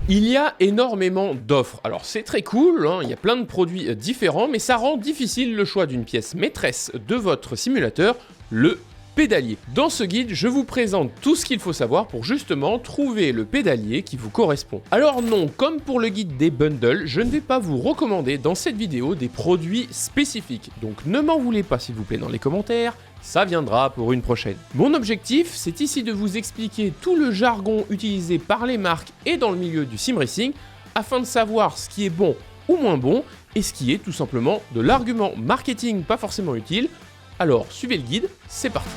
Il y a énormément d'offres. Alors c'est très cool, hein, il y a plein de produits différents, mais ça rend difficile le choix d'une pièce maîtresse de votre simulateur, le pédalier. Dans ce guide, je vous présente tout ce qu'il faut savoir pour justement trouver le pédalier qui vous correspond. Alors non, comme pour le guide des bundles, je ne vais pas vous recommander dans cette vidéo des produits spécifiques. Donc ne m'en voulez pas s'il vous plaît dans les commentaires, ça viendra pour une prochaine. Mon objectif, c'est ici de vous expliquer tout le jargon utilisé par les marques et dans le milieu du sim racing, afin de savoir ce qui est bon ou moins bon, et ce qui est tout simplement de l'argument marketing pas forcément utile. Alors, suivez le guide, c'est parti.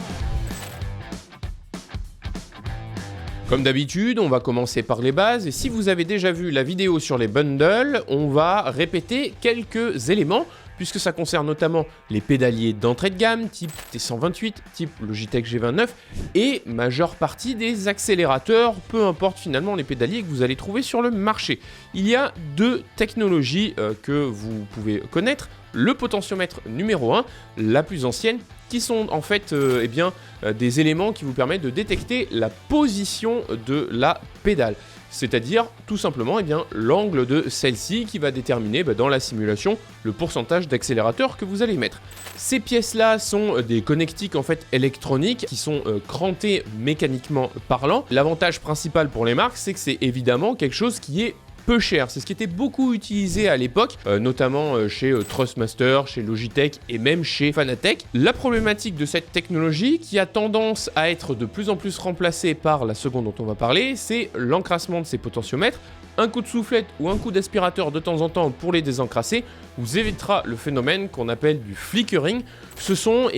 Comme d'habitude, on va commencer par les bases, et si vous avez déjà vu la vidéo sur les bundles, on va répéter quelques éléments, puisque ça concerne notamment les pédaliers d'entrée de gamme, type T128, type Logitech G29, et majeure partie des accélérateurs, peu importe finalement les pédaliers que vous allez trouver sur le marché. Il y a deux technologies que vous pouvez connaître. Le potentiomètre numéro 1, la plus ancienne, qui sont en fait des éléments qui vous permettent de détecter la position de la pédale. C'est-à-dire tout simplement l'angle de celle-ci qui va déterminer dans la simulation le pourcentage d'accélérateur que vous allez mettre. Ces pièces-là sont des connectiques en fait électroniques qui sont crantées mécaniquement parlant. L'avantage principal pour les marques, c'est que c'est évidemment quelque chose qui est peu cher. C'est ce qui était beaucoup utilisé à l'époque, notamment chez Trustmaster, chez Logitech et même chez Fanatec. La problématique de cette technologie, qui a tendance à être de plus en plus remplacée par la seconde dont on va parler, c'est l'encrassement de ces potentiomètres. Un coup de soufflette ou un coup d'aspirateur de temps en temps pour les désencrasser vous évitera le phénomène qu'on appelle du flickering. Ce sont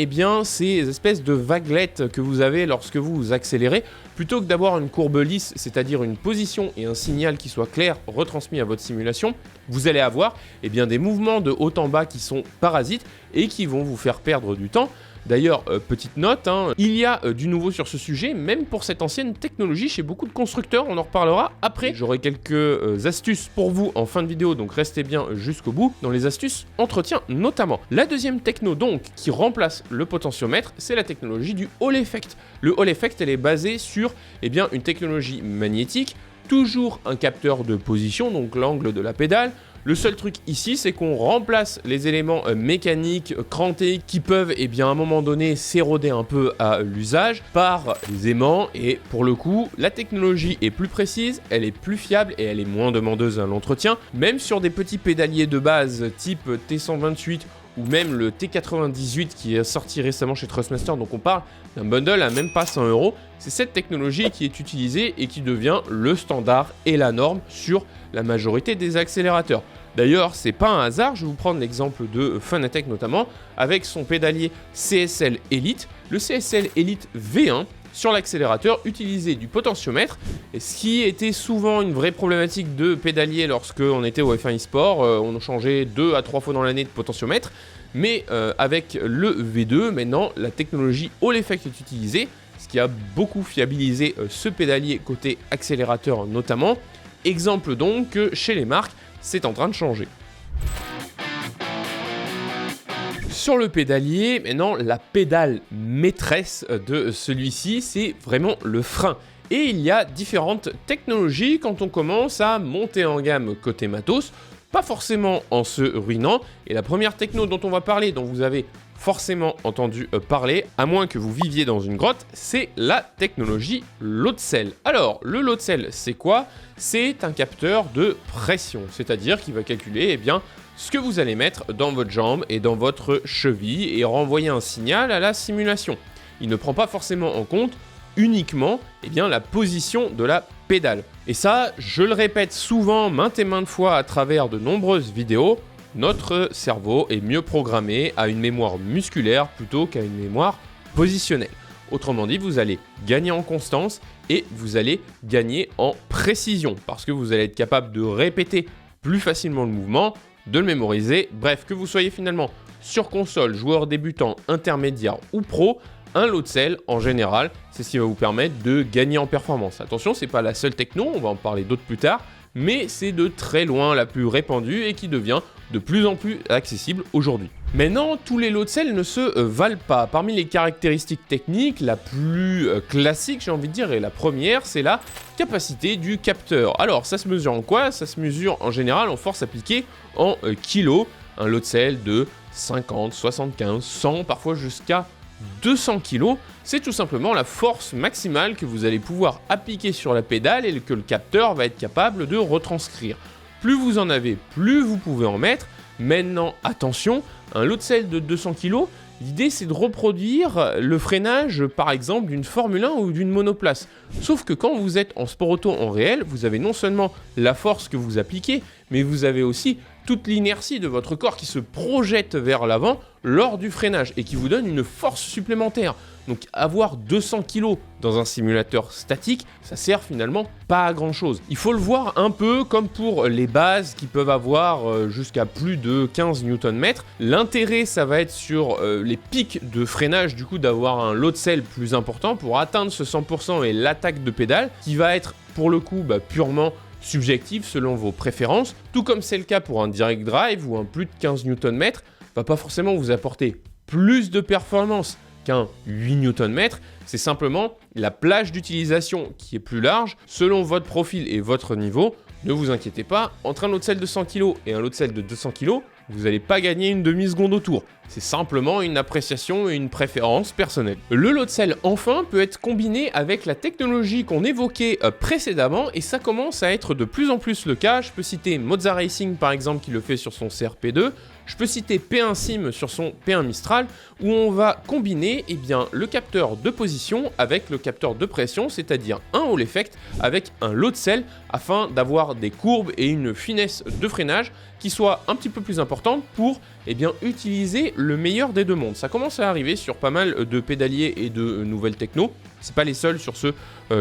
ces espèces de vaguelettes que vous avez lorsque vous accélérez. Plutôt que d'avoir une courbe lisse, c'est-à-dire une position et un signal qui soit clair retransmis à votre simulation, vous allez avoir des mouvements de haut en bas qui sont parasites et qui vont vous faire perdre du temps. D'ailleurs, petite note, il y a du nouveau sur ce sujet, même pour cette ancienne technologie chez beaucoup de constructeurs, on en reparlera après. J'aurai quelques astuces pour vous en fin de vidéo, donc restez bien jusqu'au bout, dans les astuces entretien notamment. La deuxième techno donc, qui remplace le potentiomètre, c'est la technologie du Hall Effect. Le Hall Effect, elle est basée sur une technologie magnétique, toujours un capteur de position, donc l'angle de la pédale. Le seul truc ici, c'est qu'on remplace les éléments mécaniques, crantés, qui peuvent à un moment donné s'éroder un peu à l'usage, par les aimants, et pour le coup, la technologie est plus précise, elle est plus fiable et elle est moins demandeuse à l'entretien. Même sur des petits pédaliers de base type T128 ou même le T98 qui est sorti récemment chez Trustmaster, donc on parle d'un bundle à même pas 100 €, c'est cette technologie qui est utilisée et qui devient le standard et la norme sur la majorité des accélérateurs. D'ailleurs, c'est pas un hasard, je vais vous prendre l'exemple de Fanatec notamment, avec son pédalier CSL Elite. Le CSL Elite V1, sur l'accélérateur, utilisait du potentiomètre, et ce qui était souvent une vraie problématique de pédalier lorsque on était au F1 eSport, on changeait 2 à 3 fois dans l'année de potentiomètre, mais avec le V2, maintenant, la technologie Hall Effect est utilisée, ce qui a beaucoup fiabilisé ce pédalier côté accélérateur notamment. Exemple donc que chez les marques, c'est en train de changer. Sur le pédalier, maintenant, la pédale maîtresse de celui-ci, c'est vraiment le frein. Et il y a différentes technologies quand on commence à monter en gamme côté matos, pas forcément en se ruinant. Et la première techno dont on va parler, dont vous avez forcément entendu parler, à moins que vous viviez dans une grotte, c'est la technologie load cell. Alors, le load cell, c'est quoi? C'est un capteur de pression, c'est-à-dire qu'il va calculer ce que vous allez mettre dans votre jambe et dans votre cheville et renvoyer un signal à la simulation. Il ne prend pas forcément en compte uniquement la position de la pédale. Et ça, je le répète souvent, maintes et maintes fois à travers de nombreuses vidéos, notre cerveau est mieux programmé à une mémoire musculaire plutôt qu'à une mémoire positionnelle. Autrement dit, vous allez gagner en constance et vous allez gagner en précision parce que vous allez être capable de répéter plus facilement le mouvement, de le mémoriser. Bref, que vous soyez finalement sur console, joueur débutant, intermédiaire ou pro, un load cell en général, c'est ce qui va vous permettre de gagner en performance. Attention, c'est pas la seule techno, on va en parler d'autres plus tard, mais c'est de très loin la plus répandue et qui devient de plus en plus accessibles aujourd'hui. Maintenant, tous les lots de sel ne se valent pas. Parmi les caractéristiques techniques, la plus classique, j'ai envie de dire, et la première, c'est la capacité du capteur. Alors, ça se mesure en quoi? Ça se mesure en général en force appliquée en kilos. Un lot de sel de 50, 75, 100, parfois jusqu'à 200 kg, c'est tout simplement la force maximale que vous allez pouvoir appliquer sur la pédale et que le capteur va être capable de retranscrire. Plus vous en avez, plus vous pouvez en mettre. Maintenant, attention, un lot de sel de 200 kg, l'idée c'est de reproduire le freinage par exemple d'une Formule 1 ou d'une monoplace. Sauf que quand vous êtes en sport auto en réel, vous avez non seulement la force que vous appliquez, mais vous avez aussi toute l'inertie de votre corps qui se projette vers l'avant lors du freinage et qui vous donne une force supplémentaire. Donc avoir 200 kg dans un simulateur statique, ça sert finalement pas à grand chose. Il faut le voir un peu comme pour les bases qui peuvent avoir jusqu'à plus de 15 Nm. L'intérêt, ça va être sur les pics de freinage, du coup d'avoir un lot de sel plus important pour atteindre ce 100% et l'attaque de pédale qui va être pour le coup purement subjectif selon vos préférences, tout comme c'est le cas pour un direct drive ou un plus de 15 Nm, va pas forcément vous apporter plus de performance qu'un 8 Nm, c'est simplement la plage d'utilisation qui est plus large selon votre profil et votre niveau. Ne vous inquiétez pas, entre un lot de sel de 100 kg et un lot de sel de 200 kg, vous n'allez pas gagner une demi-seconde au tour. C'est simplement une appréciation et une préférence personnelle. Le lot de sel, enfin, peut être combiné avec la technologie qu'on évoquait précédemment, et ça commence à être de plus en plus le cas. Je peux citer Mozza Racing, par exemple, qui le fait sur son CRP2. Je peux citer P1 Sim sur son P1 Mistral, où on va combiner le capteur de position avec le capteur de pression, c'est-à-dire un Hall Effect avec un lot de sel, afin d'avoir des courbes et une finesse de freinage qui soit un petit peu plus importante pour utiliser le meilleur des deux mondes. Ça commence à arriver sur pas mal de pédaliers et de nouvelles techno. C'est pas les seuls sur ceux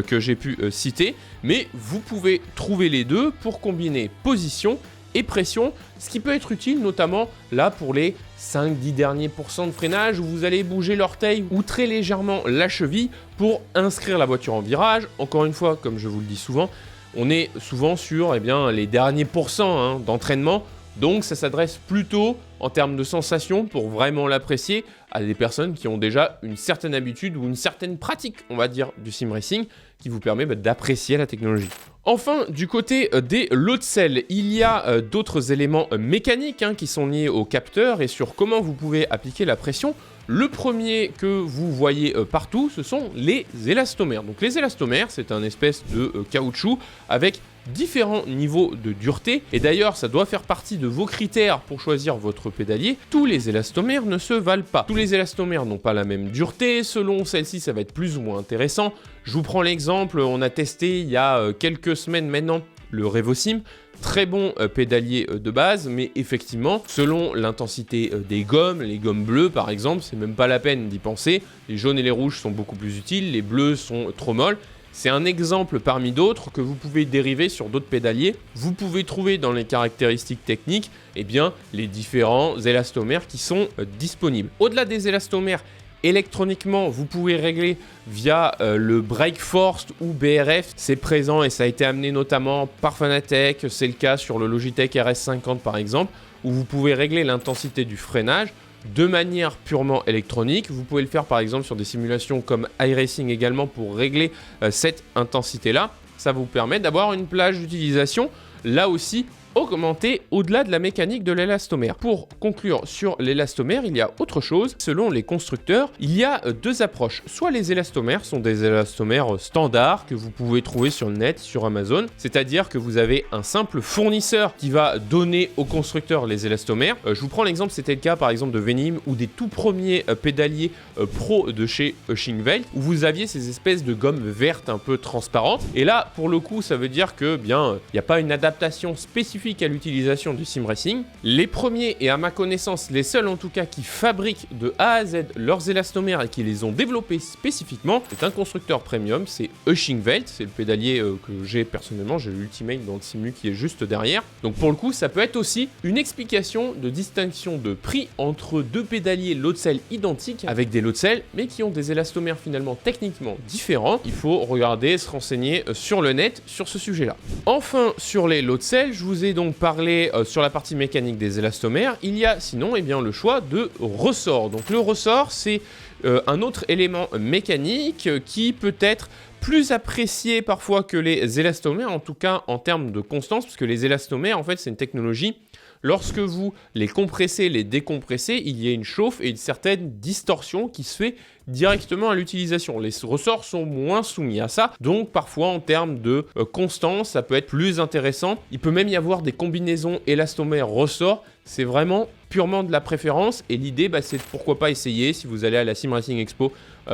que j'ai pu citer, mais vous pouvez trouver les deux pour combiner position et pression, ce qui peut être utile notamment là pour les 5-10 derniers pourcents de freinage où vous allez bouger l'orteil ou très légèrement la cheville pour inscrire la voiture en virage. Encore une fois, comme je vous le dis souvent, on est souvent sur les derniers pourcents d'entraînement, donc ça s'adresse plutôt en termes de sensation pour vraiment l'apprécier à des personnes qui ont déjà une certaine habitude ou une certaine pratique, on va dire, du sim racing qui vous permet d'apprécier la technologie. Enfin, du côté des lots de sel, il y a d'autres éléments mécaniques qui sont liés au capteur et sur comment vous pouvez appliquer la pression. Le premier que vous voyez partout, ce sont les élastomères. Donc les élastomères, c'est un espèce de caoutchouc avec différents niveaux de dureté, et d'ailleurs ça doit faire partie de vos critères pour choisir votre pédalier. Tous les élastomères ne se valent pas. Tous les élastomères n'ont pas la même dureté, selon celle-ci ça va être plus ou moins intéressant. Je vous prends l'exemple, on a testé il y a quelques semaines maintenant le Revosim, très bon pédalier de base, mais effectivement, selon l'intensité des gommes, les gommes bleues par exemple, c'est même pas la peine d'y penser, les jaunes et les rouges sont beaucoup plus utiles, les bleus sont trop molles. C'est un exemple parmi d'autres que vous pouvez dériver sur d'autres pédaliers. Vous pouvez trouver dans les caractéristiques techniques les différents élastomères qui sont disponibles. Au-delà des élastomères, électroniquement, vous pouvez régler via le Brake Force ou BRF. C'est présent et ça a été amené notamment par Fanatec. C'est le cas sur le Logitech RS50 par exemple, où vous pouvez régler l'intensité du freinage de manière purement électronique. Vous pouvez le faire par exemple sur des simulations comme iRacing également pour régler cette intensité-là. Ça vous permet d'avoir une plage d'utilisation là aussi augmenter au-delà de la mécanique de l'élastomère. Pour conclure sur l'élastomère, il y a autre chose. Selon les constructeurs, il y a deux approches. Soit les élastomères sont des élastomères standards que vous pouvez trouver sur le net, sur Amazon, c'est-à-dire que vous avez un simple fournisseur qui va donner au constructeur les élastomères. Je vous prends l'exemple, c'était le cas par exemple de Venim ou des tout premiers pédaliers pro de chez Ushingwelt, où vous aviez ces espèces de gommes vertes un peu transparentes. Et là, pour le coup, ça veut dire que il n'y a pas une adaptation spécifique à l'utilisation du sim racing. Les premiers, et à ma connaissance les seuls en tout cas, qui fabriquent de A à Z leurs élastomères et qui les ont développés spécifiquement, c'est un constructeur premium, c'est Ushingwelt, c'est le pédalier que j'ai personnellement, j'ai l'Ultimate dans le simu qui est juste derrière. Donc pour le coup, ça peut être aussi une explication de distinction de prix entre deux pédaliers lots de sel identiques avec des lots de sel mais qui ont des élastomères finalement techniquement différents. Il faut regarder, se renseigner sur le net sur ce sujet-là. Enfin, sur les lots de sel, je vous ai ai donc parlé sur la partie mécanique des élastomères, il y a sinon le choix de ressort. Donc le ressort, c'est un autre élément mécanique qui peut être plus apprécié parfois que les élastomères, en tout cas en termes de constance, parce que les élastomères, en fait, c'est une technologie. Lorsque vous les compressez, les décompressez, il y a une chauffe et une certaine distorsion qui se fait directement à l'utilisation. Les ressorts sont moins soumis à ça, donc parfois en termes de constance, ça peut être plus intéressant. Il peut même y avoir des combinaisons élastomères-ressorts, c'est vraiment purement de la préférence et l'idée c'est de pourquoi pas essayer si vous allez à la Sim Racing Expo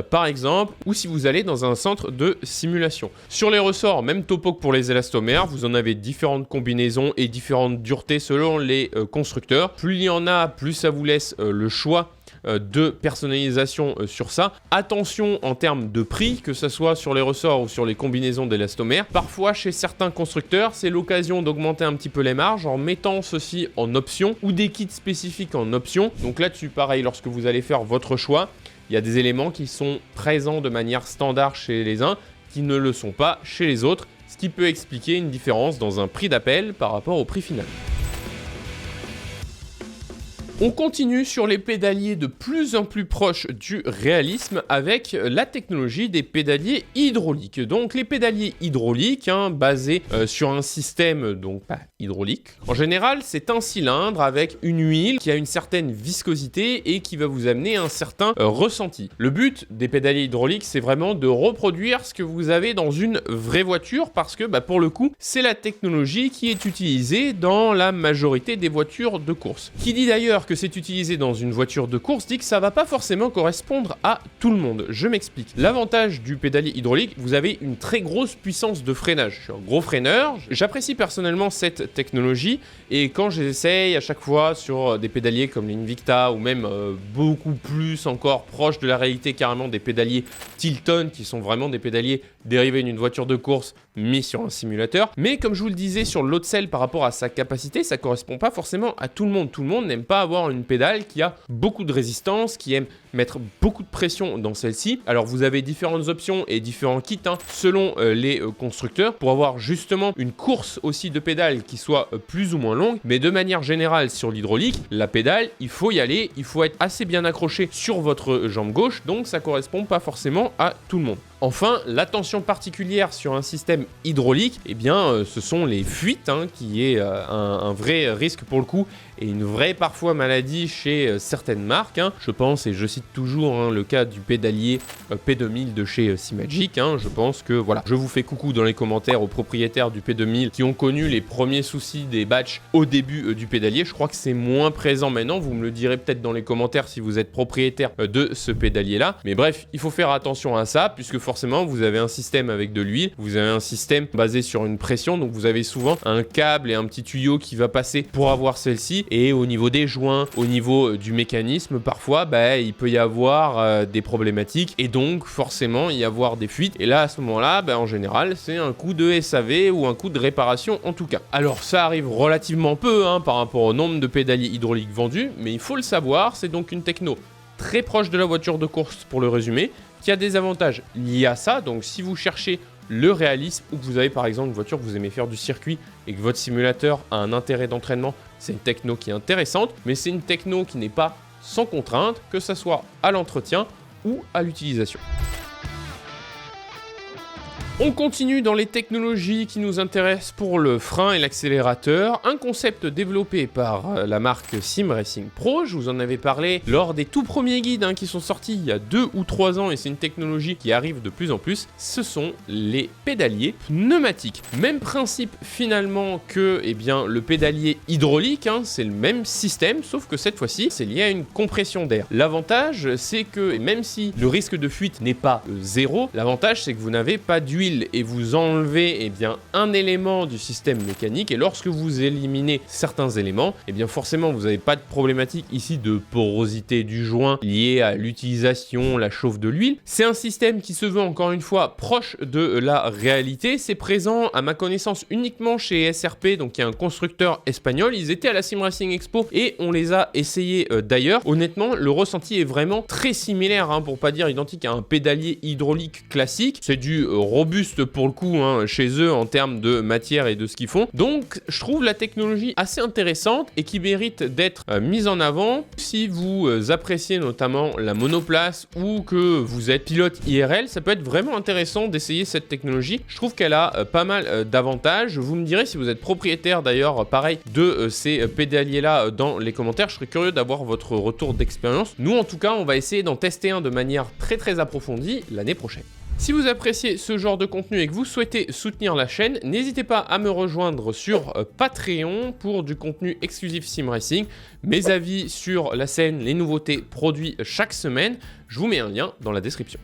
par exemple, ou si vous allez dans un centre de simulation. Sur les ressorts, même topo que pour les élastomères, vous en avez différentes combinaisons et différentes duretés selon les constructeurs. Plus il y en a, plus ça vous laisse le choix de personnalisation sur ça. Attention en termes de prix, que ce soit sur les ressorts ou sur les combinaisons d'élastomères. Parfois, chez certains constructeurs, c'est l'occasion d'augmenter un petit peu les marges en mettant ceci en option ou des kits spécifiques en option. Donc là-dessus, pareil, lorsque vous allez faire votre choix, il y a des éléments qui sont présents de manière standard chez les uns, qui ne le sont pas chez les autres, ce qui peut expliquer une différence dans un prix d'appel par rapport au prix final. On continue sur les pédaliers de plus en plus proches du réalisme avec la technologie des pédaliers hydrauliques. Donc les pédaliers hydrauliques, basés sur un système donc pas hydraulique. En général, c'est un cylindre avec une huile qui a une certaine viscosité et qui va vous amener un certain ressenti. Le but des pédaliers hydrauliques, c'est vraiment de reproduire ce que vous avez dans une vraie voiture parce que pour le coup, c'est la technologie qui est utilisée dans la majorité des voitures de course. Qui dit d'ailleurs que c'est utilisé dans une voiture de course dit que ça va pas forcément correspondre à tout le monde. Je m'explique. L'avantage du pédalier hydraulique, vous avez une très grosse puissance de freinage. Je suis un gros freineur. J'apprécie personnellement cette technologie et quand j'essaye à chaque fois sur des pédaliers comme l'Invicta ou même beaucoup plus encore proche de la réalité carrément des pédaliers Tilton qui sont vraiment des pédaliers dérivés d'une voiture de course mis sur un simulateur. Mais comme je vous le disais sur l'autre selle par rapport à sa capacité, ça correspond pas forcément à tout le monde. Tout le monde n'aime pas avoir une pédale qui a beaucoup de résistance, qui aime mettre beaucoup de pression dans celle-ci. Alors vous avez différentes options et différents kits selon les constructeurs pour avoir justement une course aussi de pédale qui soit plus ou moins longue. Mais de manière générale sur l'hydraulique, la pédale, il faut y aller, il faut être assez bien accroché sur votre jambe gauche, donc ça correspond pas forcément à tout le monde. Enfin, l'attention particulière sur un système hydraulique, ce sont les fuites, qui est un vrai risque pour le coup, et une vraie parfois maladie chez certaines marques. Je pense, et je cite toujours le cas du pédalier P2000 de chez Simagic. Je pense que voilà, je vous fais coucou dans les commentaires aux propriétaires du P2000 qui ont connu les premiers soucis des batchs au début du pédalier. Je crois que c'est moins présent maintenant, vous me le direz peut-être dans les commentaires si vous êtes propriétaire de ce pédalier-là. Mais bref, il faut faire attention à ça, puisque forcément vous avez un système avec de l'huile, vous avez un système basé sur une pression, donc vous avez souvent un câble et un petit tuyau qui va passer pour avoir celle-ci, et au niveau des joints, au niveau du mécanisme, parfois il peut y avoir des problématiques et donc forcément y avoir des fuites, et là à ce moment-là en général c'est un coût de SAV ou un coût de réparation en tout cas. Alors ça arrive relativement peu par rapport au nombre de pédaliers hydrauliques vendus, mais il faut le savoir, c'est donc une techno très proche de la voiture de course pour le résumer, qui a des avantages liés à ça. Donc si vous cherchez le réalisme ou que vous avez par exemple une voiture que vous aimez faire du circuit et que votre simulateur a un intérêt d'entraînement, c'est une techno qui est intéressante, mais c'est une techno qui n'est pas sans contrainte, que ce soit à l'entretien ou à l'utilisation. On continue dans les technologies qui nous intéressent pour le frein et l'accélérateur, un concept développé par la marque Sim Racing Pro. Je vous en avais parlé lors des tout premiers guides qui sont sortis il y a 2 ou 3 ans et c'est une technologie qui arrive de plus en plus. Ce sont les pédaliers pneumatiques. Même principe finalement que le pédalier hydraulique, c'est le même système sauf que cette fois-ci c'est lié à une compression d'air. L'avantage c'est que même si le risque de fuite n'est pas zéro, l'avantage c'est que vous n'avez pas d'huile et vous enlevez un élément du système mécanique, et lorsque vous éliminez certains éléments, forcément vous n'avez pas de problématique ici de porosité du joint liée à l'utilisation, la chauffe de l'huile. C'est un système qui se veut encore une fois proche de la réalité. C'est présent à ma connaissance uniquement chez SRP, donc qui est un constructeur espagnol. Ils étaient à la Sim Racing Expo et on les a essayés d'ailleurs. Honnêtement, le ressenti est vraiment très similaire, pour pas dire identique à un pédalier hydraulique classique. C'est du robuste robuste pour le coup chez eux en termes de matière et de ce qu'ils font. Donc je trouve la technologie assez intéressante et qui mérite d'être mise en avant. Si vous appréciez notamment la monoplace ou que vous êtes pilote IRL, ça peut être vraiment intéressant d'essayer cette technologie. Je trouve qu'elle a pas mal d'avantages. Vous me direz si vous êtes propriétaire d'ailleurs pareil de ces pédaliers là dans les commentaires. Je serais curieux d'avoir votre retour d'expérience. Nous en tout cas on va essayer d'en tester un de manière très approfondie l'année prochaine. Si vous appréciez ce genre de contenu et que vous souhaitez soutenir la chaîne, n'hésitez pas à me rejoindre sur Patreon pour du contenu exclusif Sim Racing, mes avis sur la scène, les nouveautés produits chaque semaine. Je vous mets un lien dans la description.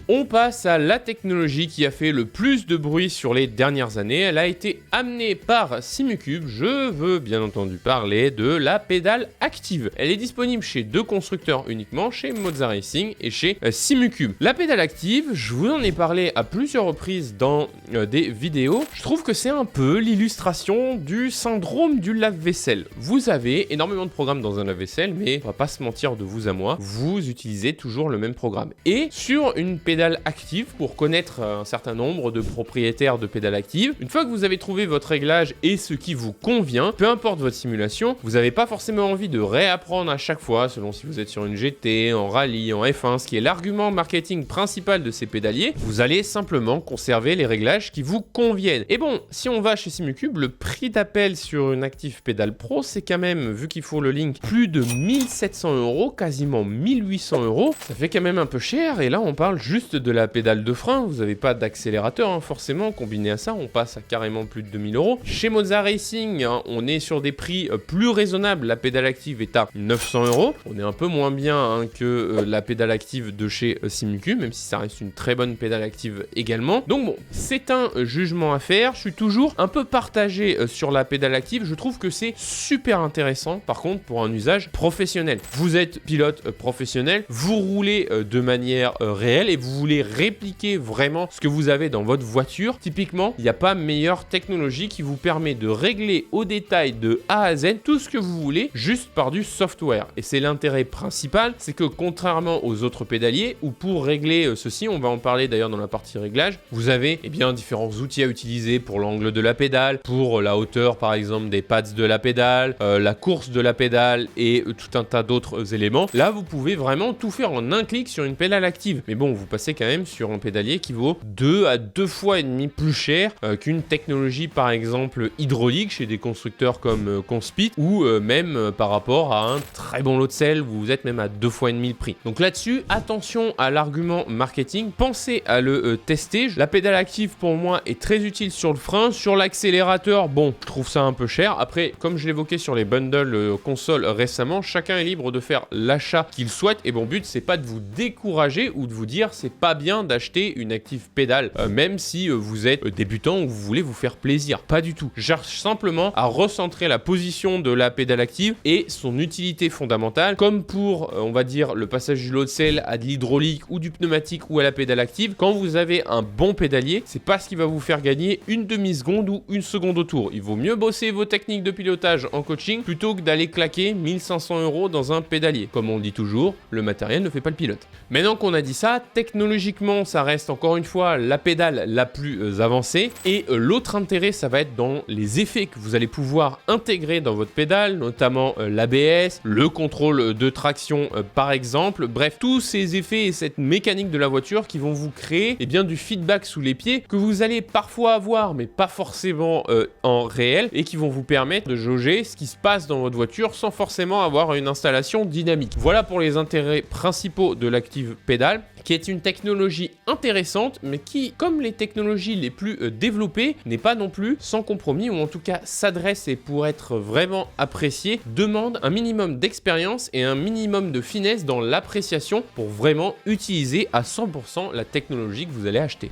On passe à la technologie qui a fait le plus de bruit sur les dernières années. Elle a été amenée par Simucube. Je veux bien entendu parler de la pédale active. Elle est disponible chez deux constructeurs uniquement, chez Moza Racing et chez Simucube. La pédale active, je vous en ai parlé à plusieurs reprises dans des vidéos. Je trouve que c'est un peu l'illustration du syndrome du lave-vaisselle. Vous avez énormément de programmes dans un lave-vaisselle, mais on va pas se mentir de vous à moi, vous utilisez toujours le même programme. Et sur une pédale active, pour connaître un certain nombre de propriétaires de pédales actives, une fois que vous avez trouvé votre réglage et ce qui vous convient, peu importe votre simulation, vous n'avez pas forcément envie de réapprendre à chaque fois, selon si vous êtes sur une GT, en rallye, en F1, ce qui est l'argument marketing principal de ces pédaliers. Vous allez simplement conserver les réglages qui vous conviennent. Et bon, si on va chez Simucube, le prix d'appel sur une Active Pédale Pro, c'est quand même, vu qu'il faut le link, plus de 1700 €, quasiment 1800 €. Ça fait quand même un peu cher, et là on parle juste de la pédale de frein, vous n'avez pas d'accélérateur forcément, combiné à ça, on passe à carrément plus de 2000 €. Chez Moza Racing, on est sur des prix plus raisonnables, la pédale active est à 900 €, on est un peu moins bien que la pédale active de chez Simucube, même si ça reste une très bonne pédale active également. Donc bon, c'est un jugement à faire, je suis toujours un peu partagé sur la pédale active, je trouve que c'est super intéressant par contre pour un usage professionnel. Vous êtes pilote professionnel, vous roulez de manière réelle et vous voulez répliquer vraiment ce que vous avez dans votre voiture. Typiquement, il n'y a pas meilleure technologie qui vous permet de régler au détail de A à Z tout ce que vous voulez juste par du software. Et c'est l'intérêt principal, c'est que contrairement aux autres pédaliers, où pour régler ceci, on va en parler d'ailleurs dans la partie réglage, vous avez différents outils à utiliser pour l'angle de la pédale, pour la hauteur par exemple des pads de la pédale, la course de la pédale et tout un tas d'autres éléments. Là, vous pouvez vraiment tout faire en un clic sur une pédale active. Mais bon, vous passez quand même sur un pédalier qui vaut 2 à 2,5 fois plus cher qu'une technologie par exemple hydraulique chez des constructeurs comme Conspeed ou même par rapport à un très bon lot de sel, vous êtes même à 2,5 fois le prix. Donc là-dessus, attention à l'argument marketing, pensez à le tester. La pédale active pour moi est très utile sur le frein, sur l'accélérateur, bon, je trouve ça un peu cher. Après, comme je l'évoquais sur les bundles consoles récemment, chacun est libre de faire l'achat qu'il souhaite et mon but c'est pas de vous décourager ou de vous dire c'est pas bien d'acheter une Active Pédale, même si vous êtes débutant ou vous voulez vous faire plaisir. Pas du tout. Je cherche simplement à recentrer la position de la pédale active et son utilité fondamentale, comme pour, on va dire, le passage du lot de sel à de l'hydraulique ou du pneumatique ou à la pédale active. Quand vous avez un bon pédalier, c'est pas ce qui va vous faire gagner une demi-seconde ou une seconde au tour. Il vaut mieux bosser vos techniques de pilotage en coaching plutôt que d'aller claquer 1500 € dans un pédalier. Comme on le dit toujours, le matériel ne fait pas le pilote. Maintenant qu'on a dit ça, technologiquement, ça reste encore une fois la pédale la plus avancée. Et l'autre intérêt, ça va être dans les effets que vous allez pouvoir intégrer dans votre pédale, notamment l'ABS, le contrôle de traction par exemple. Bref, tous ces effets et cette mécanique de la voiture qui vont vous créer du feedback sous les pieds que vous allez parfois avoir, mais pas forcément en réel, et qui vont vous permettre de jauger ce qui se passe dans votre voiture sans forcément avoir une installation dynamique. Voilà pour les intérêts principaux de l'Active Pédale, qui est une technologie intéressante, mais qui, comme les technologies les plus développées, n'est pas non plus sans compromis, ou en tout cas s'adresse et pour être vraiment appréciée, demande un minimum d'expérience et un minimum de finesse dans l'appréciation pour vraiment utiliser à 100% la technologie que vous allez acheter.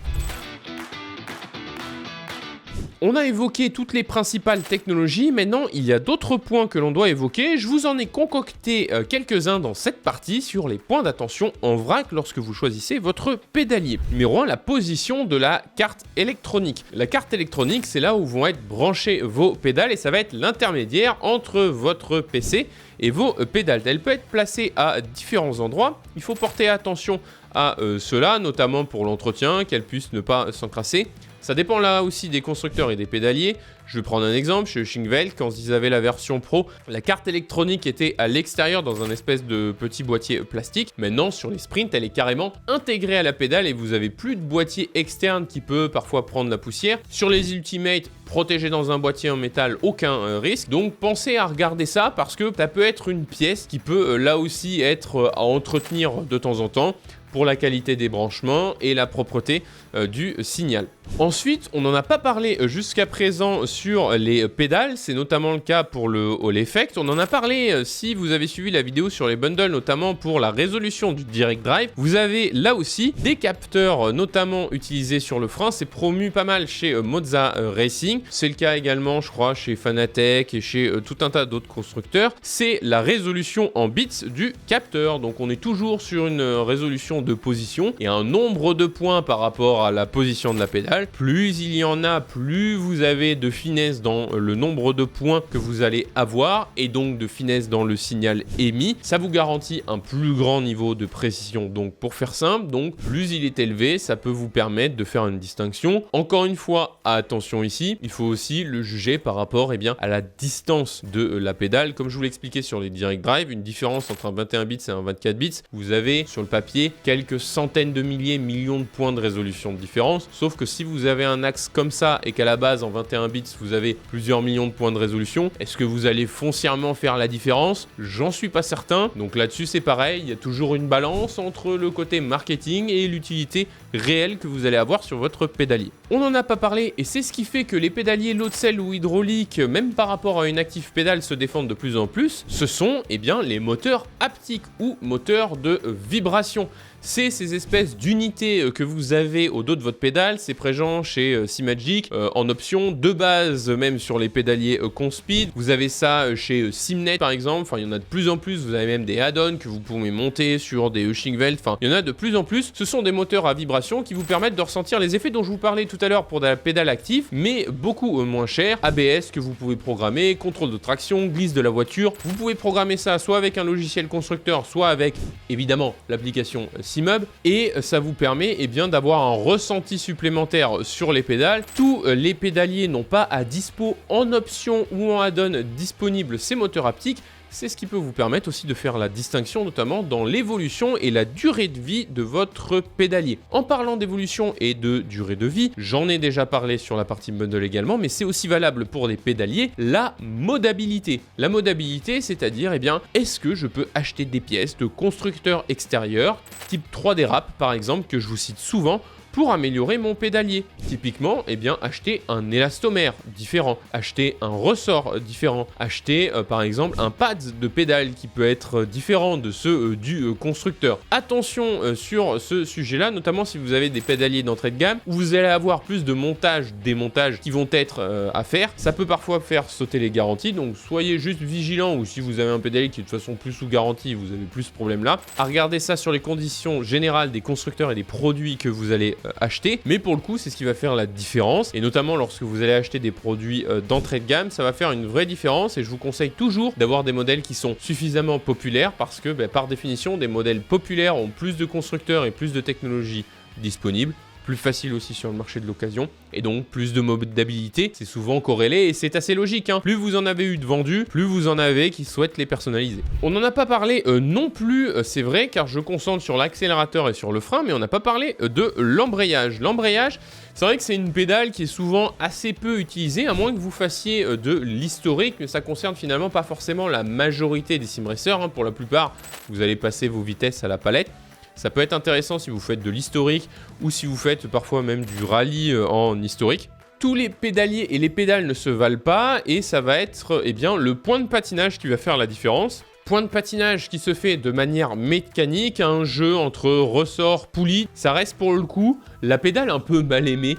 On a évoqué toutes les principales technologies, maintenant il y a d'autres points que l'on doit évoquer. Je vous en ai concocté quelques-uns dans cette partie sur les points d'attention en vrac lorsque vous choisissez votre pédalier. Numéro 1, la position de la carte électronique. La carte électronique, c'est là où vont être branchées vos pédales et ça va être l'intermédiaire entre votre PC et vos pédales. Elle peut être placée à différents endroits. Il faut porter attention à cela, notamment pour l'entretien, qu'elle puisse ne pas s'encrasser. Ça dépend là aussi des constructeurs et des pédaliers. Je vais prendre un exemple, chez Shinvel, quand ils avaient la version Pro, la carte électronique était à l'extérieur dans un espèce de petit boîtier plastique. Maintenant, sur les Sprint, elle est carrément intégrée à la pédale et vous avez plus de boîtier externe qui peut parfois prendre la poussière. Sur les Ultimate, protégé dans un boîtier en métal, aucun risque. Donc pensez à regarder ça parce que ça peut être une pièce qui peut là aussi être à entretenir de temps en temps pour la qualité des branchements et la propreté du signal. Ensuite, on n'en a pas parlé jusqu'à présent sur les pédales, c'est notamment le cas pour le Hall Effect. On en a parlé si vous avez suivi la vidéo sur les bundles, notamment pour la résolution du Direct Drive. Vous avez là aussi des capteurs notamment utilisés sur le frein, c'est promu pas mal chez Moza Racing. C'est le cas également, je crois, chez Fanatec et chez tout un tas d'autres constructeurs. C'est la résolution en bits du capteur, donc on est toujours sur une résolution de position et un nombre de points par rapport à la position de la pédale. Plus il y en a, plus vous avez de finesse dans le nombre de points que vous allez avoir et donc de finesse dans le signal émis. Ça vous garantit un plus grand niveau de précision. Donc pour faire simple, donc plus il est élevé, ça peut vous permettre de faire une distinction. Encore une fois, attention ici, il faut aussi le juger par rapport à la distance de la pédale. Comme je vous l'expliquais sur les Direct Drive, une différence entre un 21 bits et un 24 bits, vous avez sur le papier quelques centaines de milliers, millions de points de résolution de différence. Sauf que si vous avez un axe comme ça et qu'à la base en 21 bits vous avez plusieurs millions de points de résolution, est-ce que vous allez foncièrement faire la différence? J'en suis pas certain. Donc là-dessus c'est pareil, il y a toujours une balance entre le côté marketing et l'utilité réelle que vous allez avoir sur votre pédalier. On n'en a pas parlé et c'est ce qui fait que les pédaliers low cell ou hydrauliques, même par rapport à une active pédale, se défendent de plus en plus. Ce sont les moteurs haptiques ou moteurs de vibration. C'est ces espèces d'unités que vous avez au dos de votre pédale, c'est présent chez Simagic, en option de base même sur les pédaliers Conspeed. Vous avez ça chez Simnet par exemple, enfin il y en a de plus en plus, vous avez même des add-ons que vous pouvez monter sur des Shinvel, enfin il y en a de plus en plus. Ce sont des moteurs à vibration qui vous permettent de ressentir les effets dont je vous parlais tout à l'heure pour de la pédale active, mais beaucoup moins cher. ABS que vous pouvez programmer, contrôle de traction, glisse de la voiture. Vous pouvez programmer ça soit avec un logiciel constructeur, soit avec évidemment l'application Simub, et ça vous permet d'avoir un ressenti supplémentaire sur les pédales. Tous les pédaliers n'ont pas à dispo en option ou en add-on disponible ces moteurs haptiques. C'est ce qui peut vous permettre aussi de faire la distinction, notamment dans l'évolution et la durée de vie de votre pédalier. En parlant d'évolution et de durée de vie, j'en ai déjà parlé sur la partie bundle également, mais c'est aussi valable pour les pédaliers, la modabilité. La modabilité, c'est-à-dire, est-ce que je peux acheter des pièces de constructeurs extérieurs, type 3D Wrap par exemple, que je vous cite souvent, pour améliorer mon pédalier. Typiquement, acheter un élastomère différent, acheter un ressort différent, acheter par exemple un pad de pédale qui peut être différent de ceux du constructeur. Attention sur ce sujet-là, notamment si vous avez des pédaliers d'entrée de gamme où vous allez avoir plus de montage, démontage qui vont être à faire. Ça peut parfois faire sauter les garanties, donc soyez juste vigilants, ou si vous avez un pédalier qui est de toute façon plus sous garantie, vous avez plus ce problème-là. À regarder ça sur les conditions générales des constructeurs et des produits que vous allez acheter, mais pour le coup c'est ce qui va faire la différence, et notamment lorsque vous allez acheter des produits d'entrée de gamme, ça va faire une vraie différence, et je vous conseille toujours d'avoir des modèles qui sont suffisamment populaires, parce que par définition des modèles populaires ont plus de constructeurs et plus de technologies disponibles, plus facile aussi sur le marché de l'occasion, et donc plus de modabilité, c'est souvent corrélé et c'est assez logique. Plus vous en avez eu de vendus, plus vous en avez qui souhaitent les personnaliser. On n'en a pas parlé non plus, c'est vrai, car je concentre sur l'accélérateur et sur le frein, mais on n'a pas parlé de l'embrayage. L'embrayage, c'est vrai que c'est une pédale qui est souvent assez peu utilisée, à moins que vous fassiez de l'historique, mais ça concerne finalement pas forcément la majorité des sim racers. Pour la plupart, vous allez passer vos vitesses à la palette. Ça peut être intéressant si vous faites de l'historique ou si vous faites parfois même du rallye en historique. Tous les pédaliers et les pédales ne se valent pas et ça va être le point de patinage qui va faire la différence. Point de patinage qui se fait de manière mécanique, un jeu entre ressort, poulie, ça reste pour le coup la pédale un peu mal aimée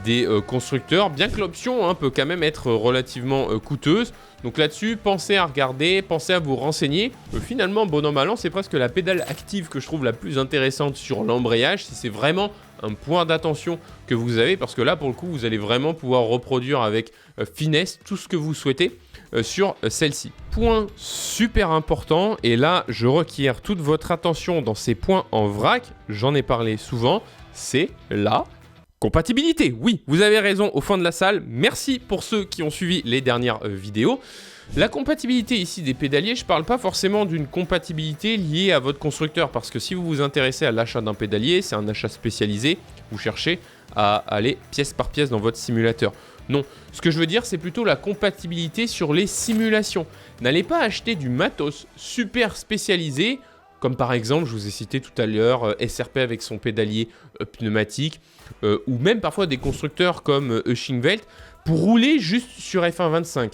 des constructeurs, bien que l'option peut quand même être relativement coûteuse. Donc là-dessus, pensez à regarder, pensez à vous renseigner. Finalement, bon an mal an, c'est presque la pédale active que je trouve la plus intéressante sur l'embrayage, si c'est vraiment un point d'attention que vous avez, parce que là, pour le coup, vous allez vraiment pouvoir reproduire avec finesse tout ce que vous souhaitez sur celle-ci. Point super important, et là, je requiers toute votre attention dans ces points en vrac, j'en ai parlé souvent, c'est la compatibilité. Oui, vous avez raison au fond de la salle. Merci pour ceux qui ont suivi les dernières vidéos. La compatibilité ici des pédaliers, je ne parle pas forcément d'une compatibilité liée à votre constructeur, parce que si vous vous intéressez à l'achat d'un pédalier, c'est un achat spécialisé, vous cherchez à aller pièce par pièce dans votre simulateur. Non, ce que je veux dire, c'est plutôt la compatibilité sur les simulations. N'allez pas acheter du matos super spécialisé, comme par exemple, je vous ai cité tout à l'heure, SRP avec son pédalier pneumatique, ou même parfois des constructeurs comme Ushingwelt, pour rouler juste sur F1.25.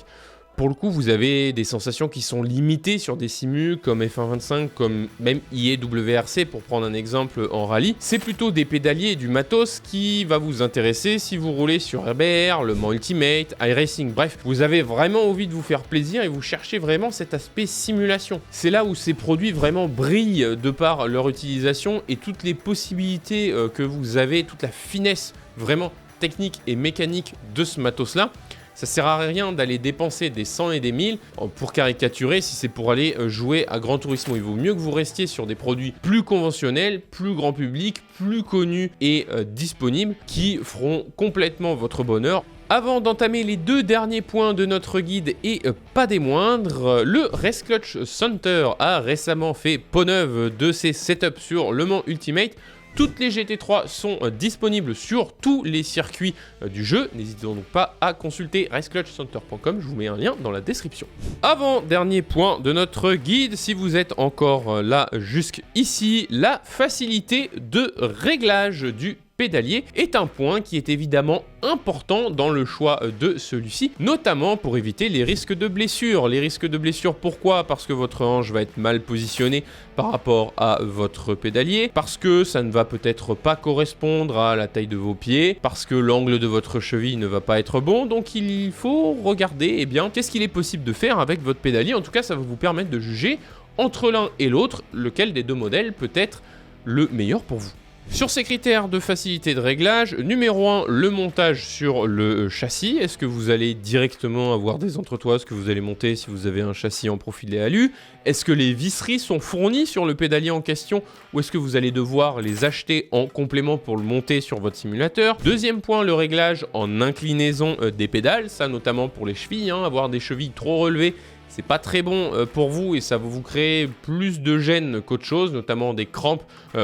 Pour le coup, vous avez des sensations qui sont limitées sur des simus comme F1.25, comme même IEWRC pour prendre un exemple en rallye. C'est plutôt des pédaliers et du matos qui va vous intéresser si vous roulez sur RBR, Le Mans Ultimate, iRacing, bref. Vous avez vraiment envie de vous faire plaisir et vous cherchez vraiment cet aspect simulation. C'est là où ces produits vraiment brillent de par leur utilisation et toutes les possibilités que vous avez, toute la finesse vraiment technique et mécanique de ce matos-là. Ça sert à rien d'aller dépenser des 100 et des 1000 pour caricaturer si c'est pour aller jouer à Gran Turismo. Il vaut mieux que vous restiez sur des produits plus conventionnels, plus grand public, plus connus et disponibles qui feront complètement votre bonheur. Avant d'entamer les deux derniers points de notre guide et pas des moindres, le Race Clutch Center a récemment fait peau neuve de ses setups sur Le Mans Ultimate. Toutes les GT3 sont disponibles sur tous les circuits du jeu. N'hésitez donc pas à consulter raceclutchcenter.com, je vous mets un lien dans la description. Avant-dernier point de notre guide, si vous êtes encore là jusqu'ici, la facilité de réglage du pédalier est un point qui est évidemment important dans le choix de celui-ci, notamment pour éviter les risques de blessure. Les risques de blessure, pourquoi? Parce que votre hanche va être mal positionnée par rapport à votre pédalier, parce que ça ne va peut-être pas correspondre à la taille de vos pieds, parce que l'angle de votre cheville ne va pas être bon, donc il faut regarder, qu'est-ce qu'il est possible de faire avec votre pédalier. En tout cas, ça va vous permettre de juger entre l'un et l'autre, lequel des deux modèles peut être le meilleur pour vous. Sur ces critères de facilité de réglage, numéro 1, le montage sur le châssis. Est-ce que vous allez directement avoir des entretoises que vous allez monter si vous avez un châssis en profil et alu? Est-ce que les visseries sont fournies sur le pédalier en question ou est-ce que vous allez devoir les acheter en complément pour le monter sur votre simulateur? Deuxième point, le réglage en inclinaison des pédales, ça notamment pour les chevilles, avoir des chevilles trop relevées. C'est pas très bon pour vous et ça va vous créer plus de gêne qu'autre chose, notamment des crampes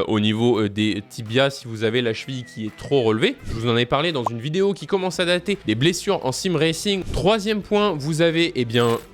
au niveau des tibias si vous avez la cheville qui est trop relevée. Je vous en ai parlé dans une vidéo qui commence à dater des blessures en sim racing. Troisième point, vous avez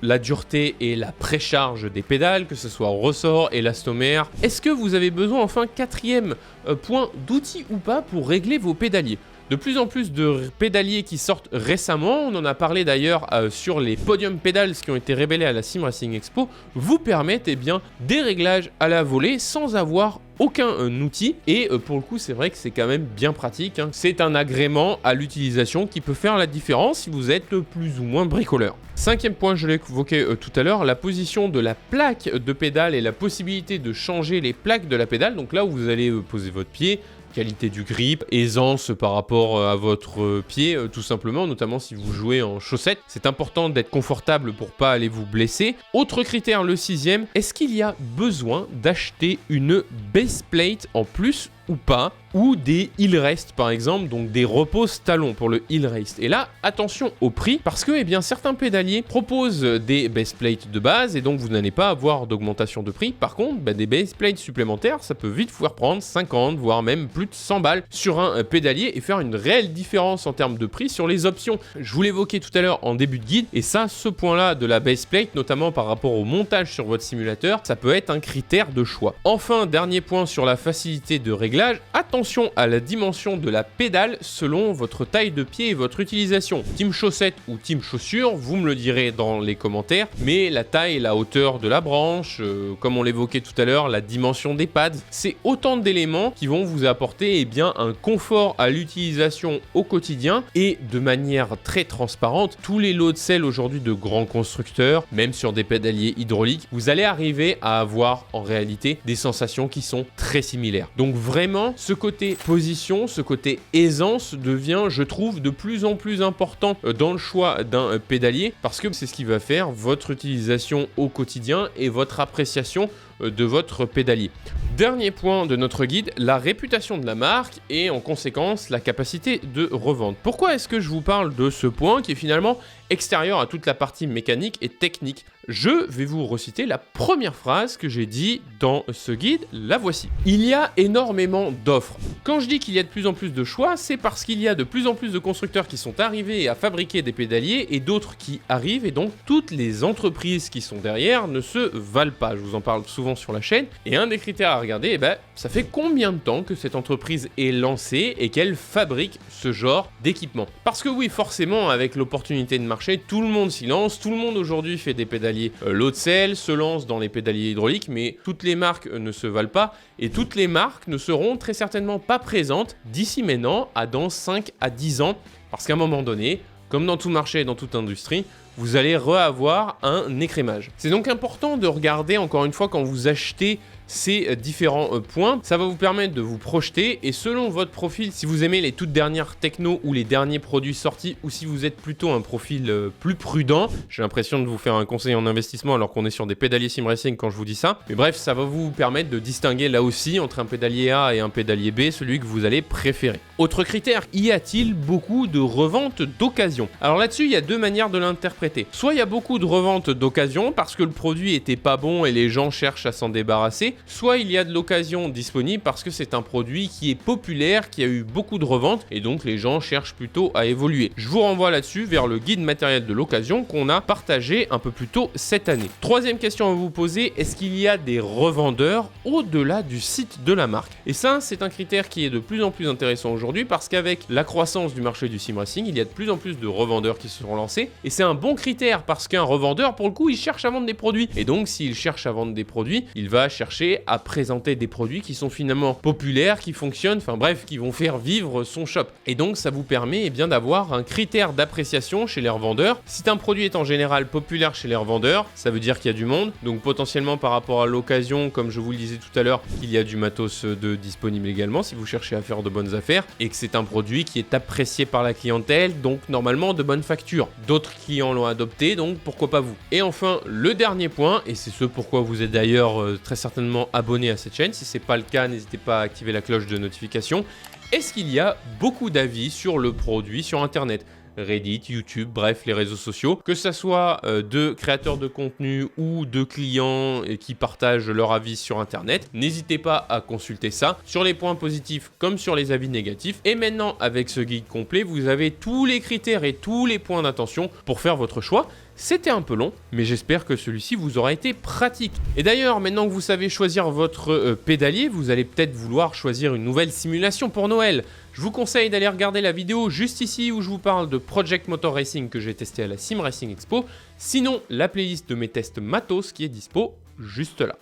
la dureté et la précharge des pédales, que ce soit ressort, élastomère. Est-ce que vous avez besoin, enfin, quatrième point, d'outils ou pas pour régler vos pédaliers? De plus en plus de pédaliers qui sortent récemment, on en a parlé d'ailleurs sur les Podium Pedals qui ont été révélés à la Sim Racing Expo, vous permettent des réglages à la volée sans avoir aucun outil et pour le coup c'est vrai que c'est quand même bien pratique. C'est un agrément à l'utilisation qui peut faire la différence si vous êtes plus ou moins bricoleur. Cinquième point, je l'ai évoqué tout à l'heure, la position de la plaque de pédale et la possibilité de changer les plaques de la pédale. Donc là où vous allez poser votre pied, qualité du grip, aisance par rapport à votre pied, tout simplement, notamment si vous jouez en chaussettes. C'est important d'être confortable pour pas aller vous blesser. Autre critère, le sixième, est-ce qu'il y a besoin d'acheter une base plate en plus ou pas, ou des heel rest par exemple, donc des reposes talons pour le heel rest. Et là, attention au prix, parce que certains pédaliers proposent des base plates de base, et donc vous n'allez pas avoir d'augmentation de prix. Par contre, des base plates supplémentaires, ça peut vite vous faire prendre 50, voire même plus de 100 balles sur un pédalier, et faire une réelle différence en termes de prix sur les options. Je vous l'évoquais tout à l'heure en début de guide, et ça, ce point-là de la base plate, notamment par rapport au montage sur votre simulateur, ça peut être un critère de choix. Enfin, dernier point sur la facilité de réglage, réglages, attention à la dimension de la pédale selon votre taille de pied et votre utilisation. Team chaussettes ou team chaussures, vous me le direz dans les commentaires, mais la taille et la hauteur de la branche, comme on l'évoquait tout à l'heure, la dimension des pads, c'est autant d'éléments qui vont vous apporter un confort à l'utilisation au quotidien et de manière très transparente. Tous les lots de selle aujourd'hui de grands constructeurs, même sur des pédaliers hydrauliques, vous allez arriver à avoir en réalité des sensations qui sont très similaires. Donc vraiment, ce côté position, ce côté aisance devient, je trouve, de plus en plus important dans le choix d'un pédalier parce que c'est ce qui va faire votre utilisation au quotidien et votre appréciation de votre pédalier. Dernier point de notre guide, la réputation de la marque et en conséquence la capacité de revente. Pourquoi est-ce que je vous parle de ce point qui est finalement extérieur à toute la partie mécanique et technique? Je vais vous reciter la première phrase que j'ai dit dans ce guide, la voici. Il y a énormément d'offres. Quand je dis qu'il y a de plus en plus de choix, c'est parce qu'il y a de plus en plus de constructeurs qui sont arrivés à fabriquer des pédaliers et d'autres qui arrivent et donc toutes les entreprises qui sont derrière ne se valent pas. Je vous en parle souvent sur la chaîne et un des critères à regarder, ça fait combien de temps que cette entreprise est lancée et qu'elle fabrique ce genre d'équipement. Parce que oui, forcément, avec l'opportunité de marché, tout le monde s'y lance, tout le monde aujourd'hui fait des pédaliers low de selle, se lance dans les pédaliers hydrauliques, mais toutes les marques ne se valent pas et toutes les marques ne seront très certainement pas présentes d'ici maintenant à dans 5 à 10 ans parce qu'à un moment donné, comme dans tout marché et dans toute industrie, vous allez reavoir un écrémage. C'est donc important de regarder encore une fois quand vous achetez ces différents points, ça va vous permettre de vous projeter et selon votre profil, si vous aimez les toutes dernières techno ou les derniers produits sortis ou si vous êtes plutôt un profil plus prudent, j'ai l'impression de vous faire un conseil en investissement alors qu'on est sur des pédaliers sim racing quand je vous dis ça, mais bref, ça va vous permettre de distinguer là aussi entre un pédalier A et un pédalier B, celui que vous allez préférer. Autre critère, y a-t-il beaucoup de reventes d'occasion? Alors là-dessus, il y a deux manières de l'interpréter. Soit il y a beaucoup de reventes d'occasion parce que le produit était pas bon et les gens cherchent à s'en débarrasser, soit il y a de l'occasion disponible parce que c'est un produit qui est populaire, qui a eu beaucoup de reventes et donc les gens cherchent plutôt à évoluer. Je vous renvoie là-dessus vers le guide matériel de l'occasion qu'on a partagé un peu plus tôt cette année. Troisième question à vous poser, est-ce qu'il y a des revendeurs au-delà du site de la marque? Et ça, c'est un critère qui est de plus en plus intéressant aujourd'hui parce qu'avec la croissance du marché du sim racing, il y a de plus en plus de revendeurs qui se sont lancés et c'est un bon critère parce qu'un revendeur, pour le coup, il cherche à vendre des produits et donc s'il cherche à vendre des produits, il va chercher à présenter des produits qui sont finalement populaires, qui fonctionnent, enfin bref, qui vont faire vivre son shop. Et donc ça vous permet d'avoir un critère d'appréciation chez les revendeurs. Si un produit est en général populaire chez les revendeurs, ça veut dire qu'il y a du monde, donc potentiellement par rapport à l'occasion, comme je vous le disais tout à l'heure, il y a du matos de disponible également si vous cherchez à faire de bonnes affaires et que c'est un produit qui est apprécié par la clientèle, donc normalement de bonne facture. D'autres clients l'ont adopté, donc pourquoi pas vous. Et enfin, le dernier point, et c'est ce pourquoi vous êtes d'ailleurs très certainement abonné à cette chaîne. Si ce n'est pas le cas, n'hésitez pas à activer la cloche de notification. Est-ce qu'il y a beaucoup d'avis sur le produit sur Internet? Reddit, YouTube, bref, les réseaux sociaux, que ça soit de créateurs de contenu ou de clients qui partagent leur avis sur Internet. N'hésitez pas à consulter ça sur les points positifs comme sur les avis négatifs. Et maintenant, avec ce guide complet, vous avez tous les critères et tous les points d'attention pour faire votre choix. C'était un peu long, mais j'espère que celui-ci vous aura été pratique. Et d'ailleurs, maintenant que vous savez choisir votre pédalier, vous allez peut-être vouloir choisir une nouvelle simulation pour Noël. Je vous conseille d'aller regarder la vidéo juste ici où je vous parle de Project Motor Racing que j'ai testé à la Sim Racing Expo. Sinon, la playlist de mes tests matos qui est dispo juste là.